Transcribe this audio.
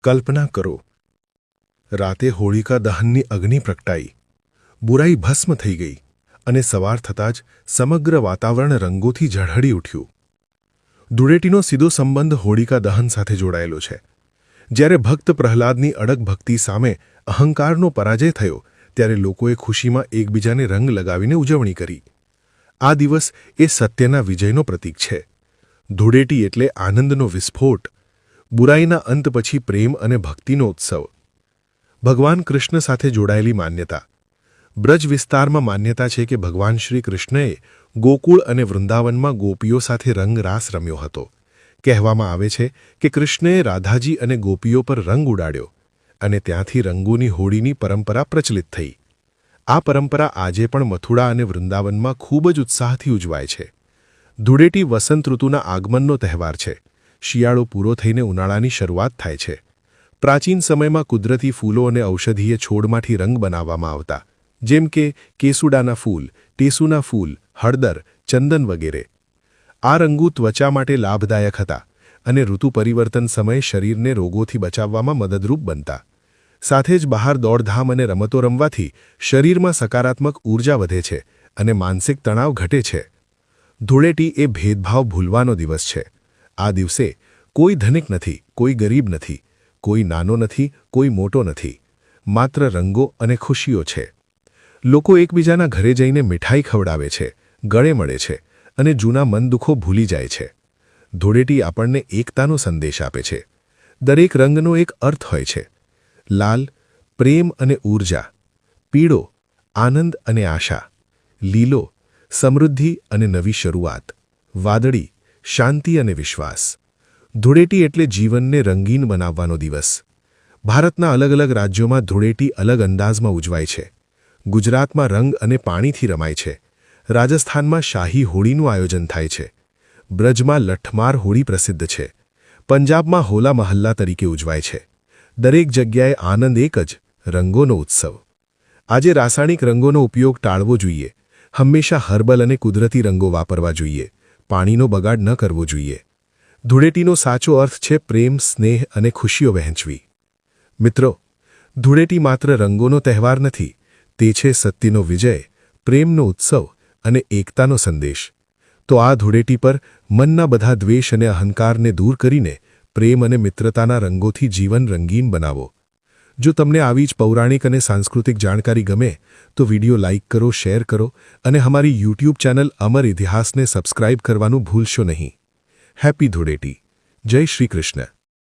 કલ્પના કરો, રાતે હોળિકા દહનની અગ્નિ પ્રગટાઈ, બુરાઈ ભસ્મ થઈ ગઈ અને સવાર થતાં જ સમગ્ર વાતાવરણ રંગોથી ઝળહળી ઉઠ્યું. ધૂળેટીનો સીધો સંબંધ હોળિકા દહન સાથે જોડાયેલો છે. જ્યારે ભક્ત પ્રહલાદની અડગ ભક્તિ સામે અહંકારનો પરાજય થયો, ત્યારે લોકોએ ખુશીમાં એકબીજાને રંગ લગાવીને ઉજવણી કરી. આ દિવસ એ સત્યના વિજયનો પ્રતીક છે. ધૂળેટી એટલે આનંદનો વિસ્ફોટ, બુરાઈના અંત પછી પ્રેમ અને ભક્તિનો ઉત્સવ. ભગવાન કૃષ્ણ સાથે જોડાયેલી માન્યતા. બ્રજ વિસ્તારમાં માન્યતા છે કે ભગવાન શ્રી કૃષ્ણએ ગોકુળ અને વૃંદાવનમાં ગોપીઓ સાથે રંગરાસ રમ્યો હતો. કહેવામાં આવે છે કે કૃષ્ણએ રાધાજી અને ગોપીઓ પર રંગ ઉડાડ્યો અને ત્યાંથી રંગોની હોળીની પરંપરા પ્રચલિત થઈ. આ પરંપરા આજે પણ મથુરા અને વૃંદાવનમાં ખૂબ જ ઉત્સાહથી ઉજવાય છે. ધૂળેટી વસંત ઋતુના આગમનનો તહેવાર છે. શિયાળો પૂરો થઈને ઉનાળાની શરૂઆત થાય છે. પ્રાચીન સમયમાં કુદરતી ફૂલો અને ઔષધીય છોડમાંથી રંગ બનાવવામાં આવતા, જેમ કે કેસુડાના ફૂલ, ટેસુના ફૂલ, હળદર, ચંદન વગેરે. આ રંગો ત્વચા માટે લાભદાયક હતા અને ઋતુ પરિવર્તન સમયે શરીરને રોગોથી બચાવવામાં મદદરૂપ બનતા. સાથે જ બહાર દોડધામ અને રમતો રમવાથી શરીરમાં સકારાત્મક ઊર્જા વધે છે અને માનસિક તણાવ ઘટે છે. ધૂળેટી એ ભેદભાવ ભૂલવાનો દિવસ છે. આ દિવસે કોઈ ધનિક નથી, કોઈ ગરીબ નથી, કોઈ નાનો નથી, કોઈ મોટો નથી. માત્ર રંગો અને ખુશીઓ છે. લોકો એકબીજાના ઘરે જઈને મીઠાઈ ખવડાવે છે, ગળે મળે છે અને જૂના મન દુઃખો ભૂલી જાય છે. ધૂળેટી આપણને એકતાનો સંદેશ આપે છે. દરેક રંગનો એક અર્થ હોય છે. લાલ પ્રેમ અને ઊર્જા, પીળો આનંદ અને આશા, લીલો સમૃદ્ધિ અને નવી શરૂઆત, વાદળી શાંતિ અને વિશ્વાસ. ધૂળેટી એટલે જીવનને રંગીન બનાવવાનો દિવસ. ભારતના અલગ અલગ રાજ્યોમાં ધૂળેટી અલગ અંદાજમાં ઉજવાય છે. ગુજરાતમાં રંગ અને પાણીથી રમાય છે. રાજસ્થાનમાં શાહી હોળીનું આયોજન થાય છે. બ્રજમાં લઠમાર હોળી પ્રસિદ્ધ છે. પંજાબમાં હોલા મહલ્લા તરીકે ઉજવાય છે. દરેક જગ્યાએ આનંદ એક જ, રંગોનો ઉત્સવ. આજે રાસાયણિક રંગોનો ઉપયોગ ટાળવો જોઈએ. હંમેશા હર્બલ અને કુદરતી રંગો વાપરવા જોઈએ. પાણીનો બગાડ ન કરવો જોઈએ. ધૂળેટીનો સાચો અર્થ છે પ્રેમ, સ્નેહ અને ખુશીઓ વહેંચવી. મિત્રો, ધૂળેટી માત્ર રંગોનો તહેવાર નથી, તે છે સત્યનો વિજય, પ્રેમનો ઉત્સવ અને એકતાનો સંદેશ. તો આ ધૂળેટી પર મનના બધા દ્વેષ અને અહંકારને દૂર કરીને પ્રેમ અને મિત્રતાના રંગોથી જીવન રંગીન બનાવો. જો તમને આવી જ પૌરાણિક અને સાંસ્કૃતિક જાણકારી ગમે તો વિડિયો લાઇક કરો, શેર કરો અને અમારી યુટ્યુબ ચેનલ અમર ઇતિહાસને સબસ્ક્રાઇબ કરવાનું ભૂલશો નહીં. હેપી ધૂળેટી. જય શ્રી કૃષ્ણ.